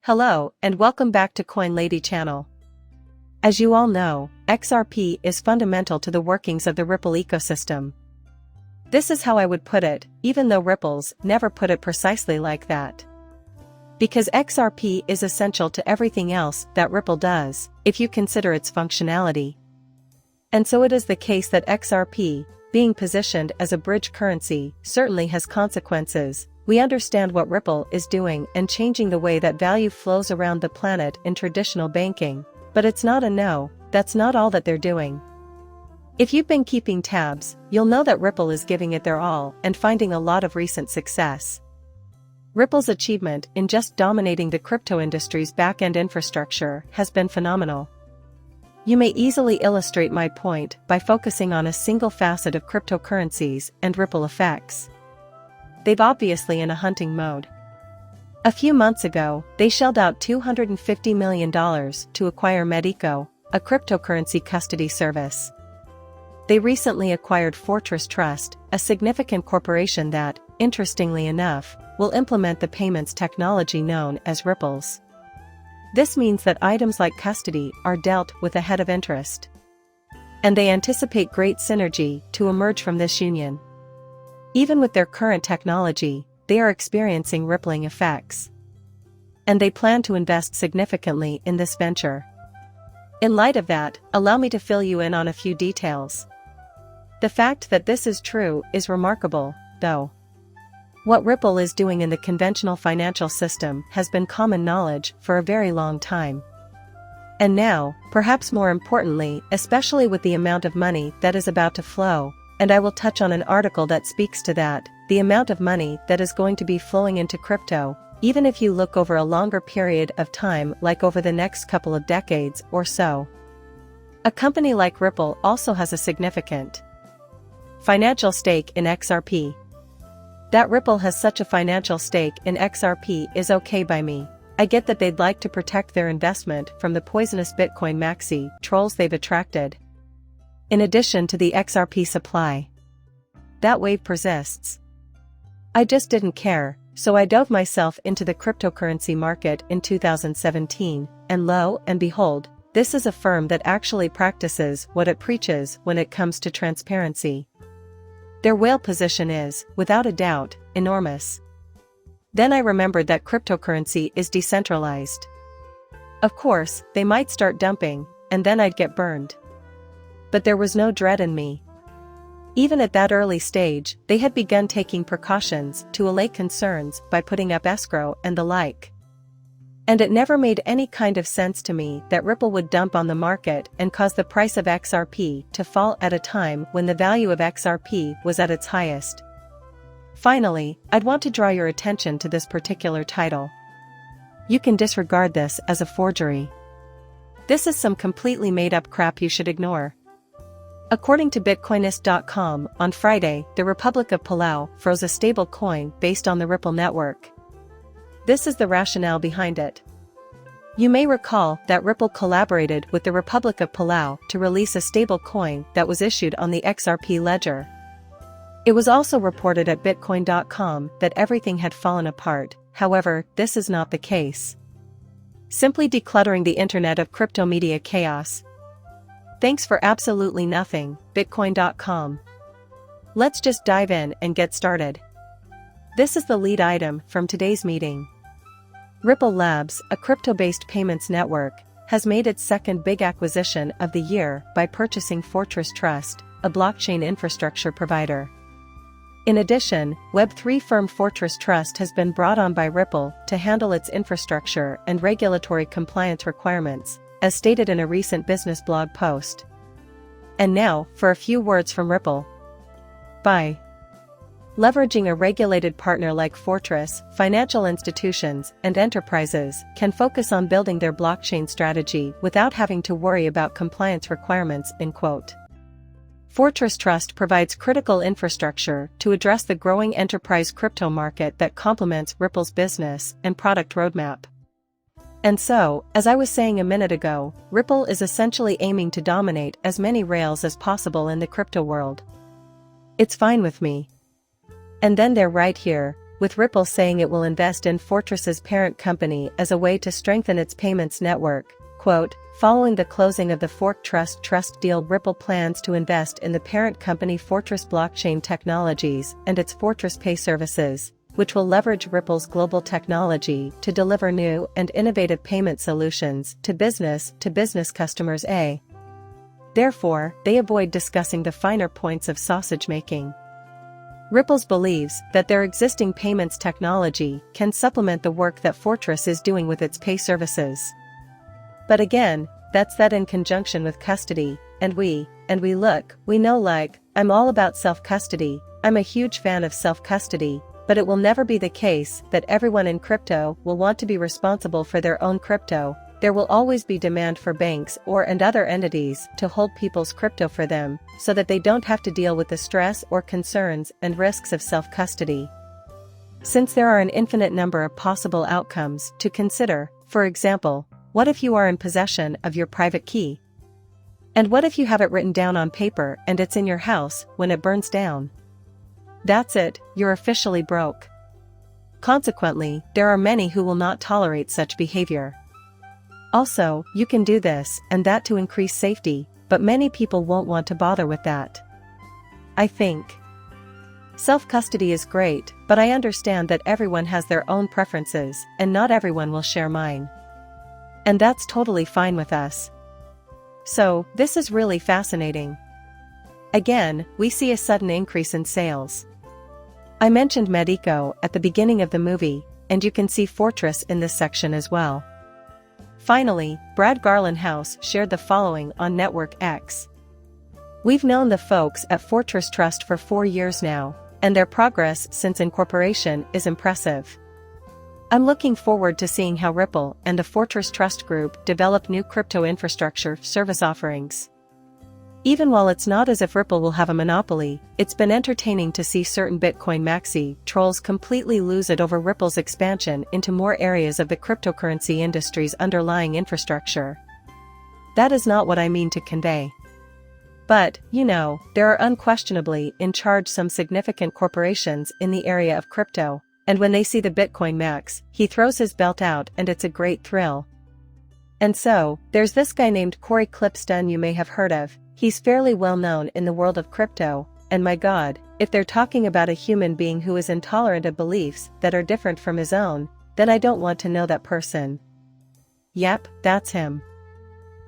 Hello, and welcome back to Coin Lady channel. As you all know, XRP is fundamental to the workings of the Ripple ecosystem. This is how I would put it, even though Ripples never put it precisely like that. Because XRP is essential to everything else that Ripple does, if you consider its functionality. And so it is the case that XRP, being positioned as a bridge currency, certainly has consequences. We understand what Ripple is doing and changing the way that value flows around the planet in traditional banking, but it's not a no, that's not all that they're doing. If you've been keeping tabs, you'll know that Ripple is giving it their all and finding a lot of recent success. Ripple's achievement in just dominating the crypto industry's back-end infrastructure has been phenomenal. You may easily illustrate my point by focusing on a single facet of cryptocurrencies and ripple effects. They've obviously in a hunting mode. A few months ago, they shelled out $250 million to acquire Medico, a cryptocurrency custody service. They recently acquired Fortress Trust, a significant corporation that, interestingly enough, will implement the payments technology known as Ripples. This means that items like custody are dealt with ahead of interest. And they anticipate great synergy to emerge from this union. Even with their current technology, they are experiencing rippling effects. And they plan to invest significantly in this venture. In light of that, allow me to fill you in on a few details. The fact that this is true is remarkable, though. What Ripple is doing in the conventional financial system has been common knowledge for a very long time. And now, perhaps more importantly, especially with the amount of money that is about to flow, and I will touch on an article that speaks to that, the amount of money that is going to be flowing into crypto, even if you look over a longer period of time like over the next couple of decades or so. A company like Ripple also has a significant financial stake in XRP. That Ripple has such a financial stake in XRP is okay by me. I get that they'd like to protect their investment from the poisonous Bitcoin maxi trolls they've attracted. In addition to the XRP supply. That wave persists. I just didn't care, so I dove myself into the cryptocurrency market in 2017, and lo and behold, this is a firm that actually practices what it preaches when it comes to transparency. Their whale position is, without a doubt, enormous. Then I remembered that cryptocurrency is decentralized. Of course, they might start dumping, and then I'd get burned. But there was no dread in me. Even at that early stage, they had begun taking precautions to allay concerns by putting up escrow and the like. And it never made any kind of sense to me that Ripple would dump on the market and cause the price of XRP to fall at a time when the value of XRP was at its highest. Finally, I'd want to draw your attention to this particular title. You can disregard this as a forgery. This is some completely made-up crap you should ignore. According to Bitcoinist.com, on Friday, the Republic of Palau froze a stable coin based on the Ripple network. This is the rationale behind it. You may recall that Ripple collaborated with the Republic of Palau to release a stable coin that was issued on the XRP ledger. It was also reported at Bitcoin.com that everything had fallen apart. However, this is not the case. Simply decluttering the internet of crypto media chaos. Thanks for absolutely nothing, Bitcoin.com. Let's just dive in and get started. This is the lead item from today's meeting. Ripple Labs, a crypto-based payments network, has made its second big acquisition of the year by purchasing Fortress Trust, a blockchain infrastructure provider. In addition, Web3 firm Fortress Trust has been brought on by Ripple to handle its infrastructure and regulatory compliance requirements, as stated in a recent business blog post. And now, for a few words from Ripple. By leveraging a regulated partner like Fortress, financial institutions and enterprises can focus on building their blockchain strategy without having to worry about compliance requirements. End quote. Fortress Trust provides critical infrastructure to address the growing enterprise crypto market that complements Ripple's business and product roadmap. And so, as I was saying a minute ago, Ripple is essentially aiming to dominate as many rails as possible in the crypto world. It's fine with me. And then they're right here, with Ripple saying it will invest in Fortress's parent company as a way to strengthen its payments network. Quote, following the closing of the Fork Trust deal, Ripple plans to invest in the parent company Fortress Blockchain Technologies and its Fortress Pay services, which will leverage Ripple's global technology to deliver new and innovative payment solutions to business customers. Therefore, they avoid discussing the finer points of sausage making. Ripple's believes that their existing payments technology can supplement the work that Fortress is doing with its pay services. But again, that's that in conjunction with custody, and we know, like, I'm all about self-custody, I'm a huge fan of self-custody, but it will never be the case that everyone in crypto will want to be responsible for their own crypto. There will always be demand for banks and other entities to hold people's crypto for them, so that they don't have to deal with the stress or concerns and risks of self-custody. Since there are an infinite number of possible outcomes to consider, for example, what if you are in possession of your private key? And what if you have it written down on paper and it's in your house when it burns down? That's it, you're officially broke. Consequently, there are many who will not tolerate such behavior. Also, you can do this and that to increase safety, but many people won't want to bother with that. I think self-custody is great, but I understand that everyone has their own preferences, and not everyone will share mine. And that's totally fine with us. So, this is really fascinating. Again, we see a sudden increase in sales. I mentioned Medico at the beginning of the movie, and you can see Fortress in this section as well. Finally, Brad Garlinghouse shared the following on Network X. We've known the folks at Fortress Trust for 4 years now, and their progress since incorporation is impressive. I'm looking forward to seeing how Ripple and the Fortress Trust Group develop new crypto infrastructure service offerings. Even while it's not as if Ripple will have a monopoly, it's been entertaining to see certain Bitcoin maxi trolls completely lose it over Ripple's expansion into more areas of the cryptocurrency industry's underlying infrastructure. That is not what I mean to convey. But, there are unquestionably in charge some significant corporations in the area of crypto. And when they see the Bitcoin max, he throws his belt out and it's a great thrill. And so, there's this guy named Corey Clipston you may have heard of. He's fairly well known in the world of crypto, and my God, if they're talking about a human being who is intolerant of beliefs that are different from his own, then I don't want to know that person. Yep, that's him.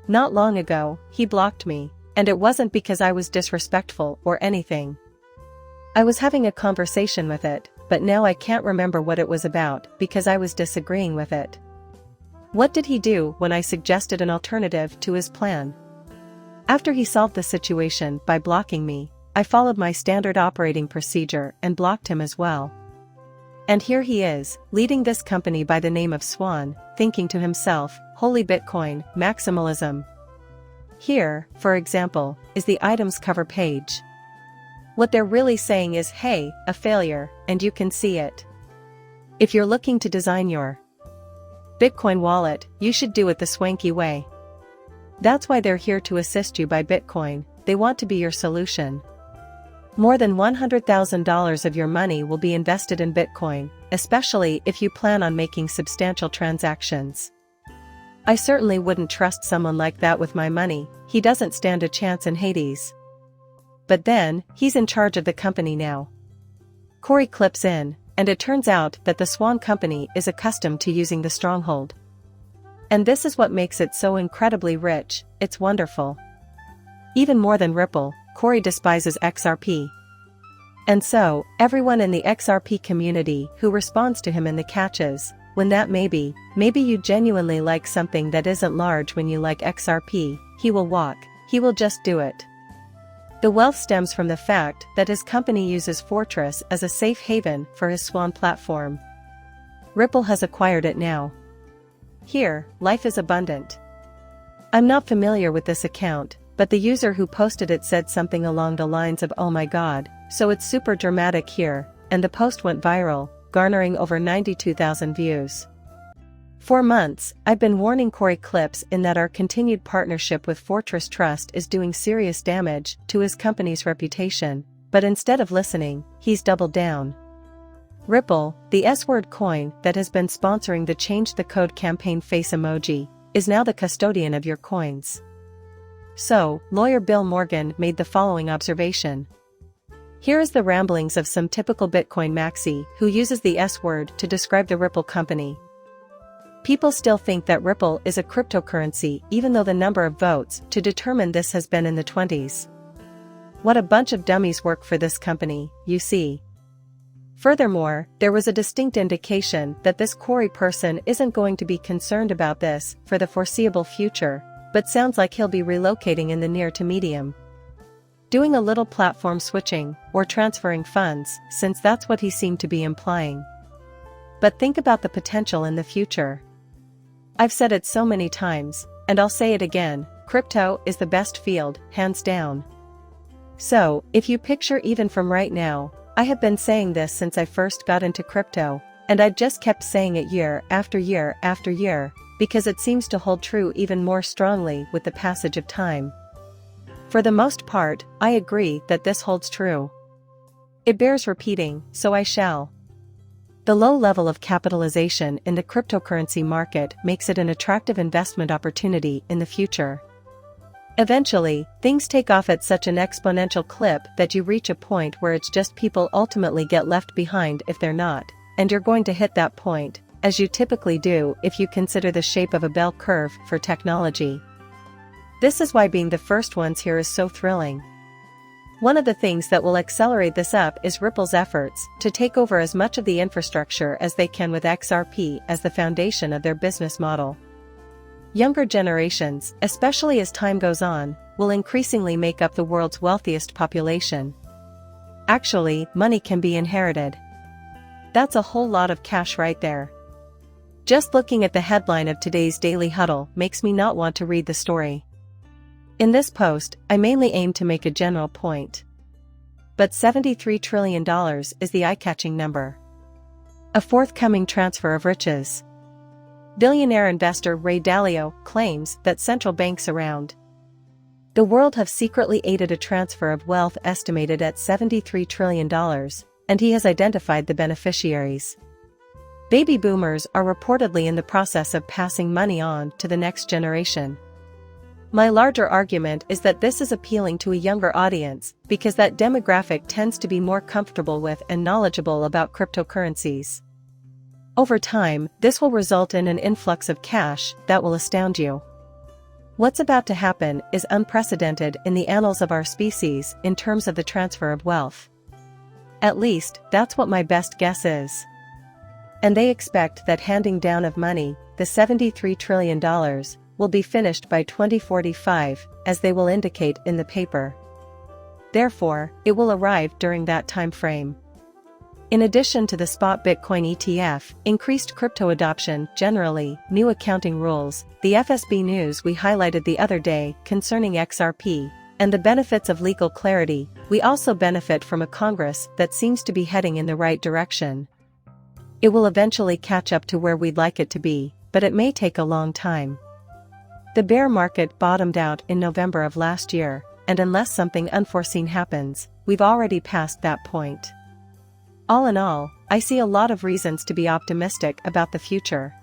Not long ago, he blocked me, and it wasn't because I was disrespectful or anything. I was having a conversation with it, but now I can't remember what it was about because I was disagreeing with it. What did he do when I suggested an alternative to his plan? After he solved the situation by blocking me, I followed my standard operating procedure and blocked him as well. And here he is, leading this company by the name of Swan, thinking to himself, holy Bitcoin, maximalism. Here, for example, is the items cover page. What they're really saying is, hey, a failure, and you can see it. If you're looking to design your Bitcoin wallet, you should do it the swanky way. That's why they're here to assist you buy Bitcoin, they want to be your solution. More than $100,000 of your money will be invested in Bitcoin, especially if you plan on making substantial transactions. I certainly wouldn't trust someone like that with my money, he doesn't stand a chance in Hades. But then, he's in charge of the company now. Corey clips in, and it turns out that the Swan Company is accustomed to using the stronghold. And this is what makes it so incredibly rich, it's wonderful. Even more than Ripple, Corey despises XRP. And so, everyone in the XRP community who responds to him in the catches, when that maybe you genuinely like something that isn't large when you like XRP, he will just do it. The wealth stems from the fact that his company uses Fortress as a safe haven for his Swan platform. Ripple has acquired it now. Here, life is abundant. I'm not familiar with this account, but the user who posted it said something along the lines of oh my god, so it's super dramatic here, and the post went viral, garnering over 92,000 views. For months, I've been warning Corey Clips in that our continued partnership with Fortress Trust is doing serious damage to his company's reputation, but instead of listening, he's doubled down. Ripple, the S-word coin that has been sponsoring the Change the Code campaign face emoji, is now the custodian of your coins. So, lawyer Bill Morgan made the following observation. Here is the ramblings of some typical Bitcoin maxi who uses the S-word to describe the Ripple company. People still think that Ripple is a cryptocurrency even though the number of votes to determine this has been in the 20s. What a bunch of dummies work for this company, you see. Furthermore, there was a distinct indication that this Corey person isn't going to be concerned about this for the foreseeable future, but sounds like he'll be relocating in the near to medium. Doing a little platform switching, or transferring funds, since that's what he seemed to be implying. But think about the potential in the future. I've said it so many times, and I'll say it again, crypto is the best field, hands down. So, if you picture even from right now, I have been saying this since I first got into crypto, and I just kept saying it year after year after year, because it seems to hold true even more strongly with the passage of time. For the most part, I agree that this holds true. It bears repeating, so I shall. The low level of capitalization in the cryptocurrency market makes it an attractive investment opportunity in the future. Eventually, things take off at such an exponential clip that you reach a point where it's just people ultimately get left behind if they're not, and you're going to hit that point, as you typically do if you consider the shape of a bell curve for technology. This is why being the first ones here is so thrilling. One of the things that will accelerate this up is Ripple's efforts to take over as much of the infrastructure as they can with XRP as the foundation of their business model. Younger generations, especially as time goes on, will increasingly make up the world's wealthiest population. Actually, money can be inherited. That's a whole lot of cash right there. Just looking at the headline of today's Daily Huddle makes me not want to read the story. In this post, I mainly aim to make a general point. But $73 trillion is the eye-catching number. A forthcoming transfer of riches. Billionaire investor Ray Dalio claims that central banks around the world have secretly aided a transfer of wealth estimated at $73 trillion, and he has identified the beneficiaries. Baby boomers are reportedly in the process of passing money on to the next generation. My larger argument is that this is appealing to a younger audience because that demographic tends to be more comfortable with and knowledgeable about cryptocurrencies. Over time, this will result in an influx of cash that will astound you. What's about to happen is unprecedented in the annals of our species in terms of the transfer of wealth. At least, that's what my best guess is. And they expect that handing down of money, the $73 trillion, will be finished by 2045, as they will indicate in the paper. Therefore, it will arrive during that time frame. In addition to the spot Bitcoin ETF, increased crypto adoption, generally, new accounting rules, the FSB news we highlighted the other day concerning XRP, and the benefits of legal clarity, we also benefit from a Congress that seems to be heading in the right direction. It will eventually catch up to where we'd like it to be, but it may take a long time. The bear market bottomed out in November of last year, and unless something unforeseen happens, we've already passed that point. All in all, I see a lot of reasons to be optimistic about the future.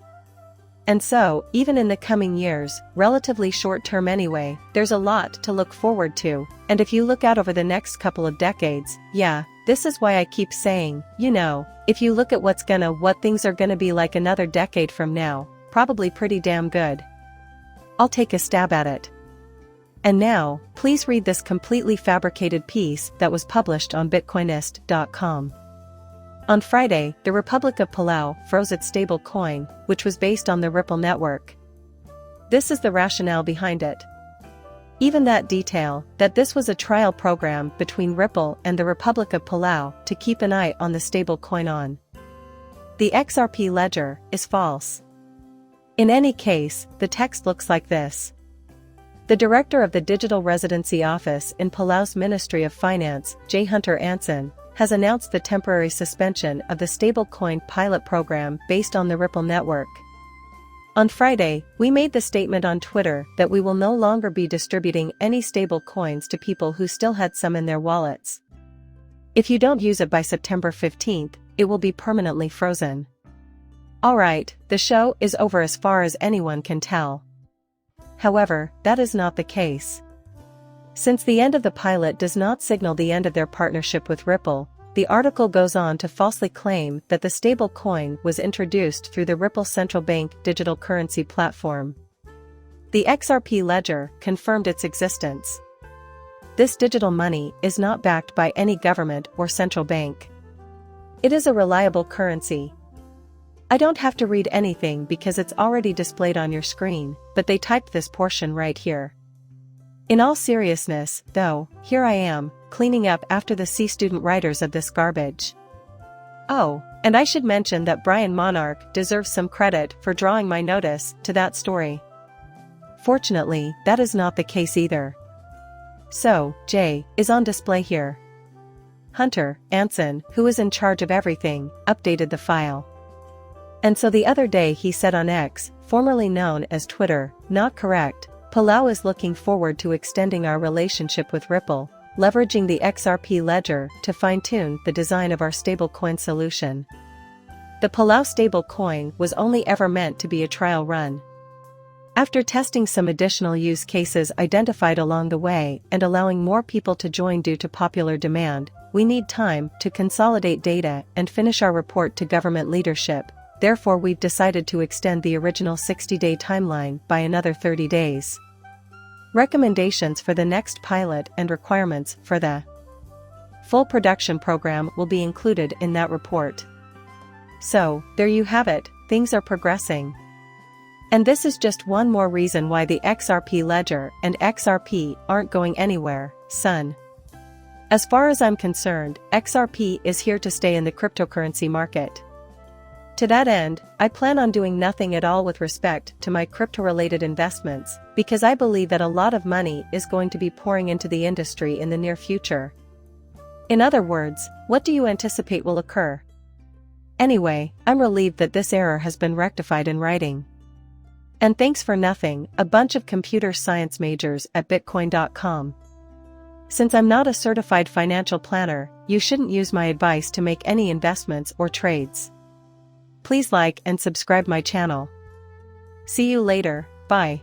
And so, even in the coming years, relatively short term anyway, there's a lot to look forward to, and if you look out over the next couple of decades, yeah, this is why I keep saying, if you look at what things are gonna be like another decade from now, probably pretty damn good. I'll take a stab at it. And now, please read this completely fabricated piece that was published on Bitcoinist.com. On Friday, the Republic of Palau froze its stable coin, which was based on the Ripple network. This is the rationale behind it. Even that detail, that this was a trial program between Ripple and the Republic of Palau to keep an eye on the stable coin on the XRP ledger, is false. In any case, the text looks like this. The director of the Digital Residency Office in Palau's Ministry of Finance, J. Hunter Anson, has announced the temporary suspension of the stablecoin pilot program based on the Ripple network. On Friday, we made the statement on Twitter that we will no longer be distributing any stable coins to people who still had some in their wallets. If you don't use it by September 15th, it will be permanently frozen. Alright, the show is over as far as anyone can tell. However, that is not the case. Since the end of the pilot does not signal the end of their partnership with Ripple, the article goes on to falsely claim that the stable coin was introduced through the Ripple central bank digital currency platform. The XRP ledger confirmed its existence. This digital money is not backed by any government or central bank. It is a reliable currency. I don't have to read anything because it's already displayed on your screen, but they typed this portion right here. In all seriousness, though, here I am, cleaning up after the student writers of this garbage. Oh, and I should mention that Brian Monarch deserves some credit for drawing my notice to that story. Fortunately, that is not the case either. So, Jay is on display here. Hunter Anson, who is in charge of everything, updated the file. And so the other day he said on X, formerly known as Twitter, not correct, Palau is looking forward to extending our relationship with Ripple, leveraging the XRP ledger to fine-tune the design of our stablecoin solution. The Palau stablecoin was only ever meant to be a trial run. After testing some additional use cases identified along the way and allowing more people to join due to popular demand, we need time to consolidate data and finish our report to government leadership. Therefore, we've decided to extend the original 60-day timeline by another 30 days. Recommendations for the next pilot and requirements for the full production program will be included in that report. So, there you have it, things are progressing. And this is just one more reason why the XRP ledger and XRP aren't going anywhere, son. As far as I'm concerned, XRP is here to stay in the cryptocurrency market. To that end, I plan on doing nothing at all with respect to my crypto-related investments, because I believe that a lot of money is going to be pouring into the industry in the near future. In other words, what do you anticipate will occur? Anyway, I'm relieved that this error has been rectified in writing. And thanks for nothing, a bunch of computer science majors at Bitcoin.com. Since I'm not a certified financial planner, you shouldn't use my advice to make any investments or trades. Please like and subscribe my channel. See you later, bye.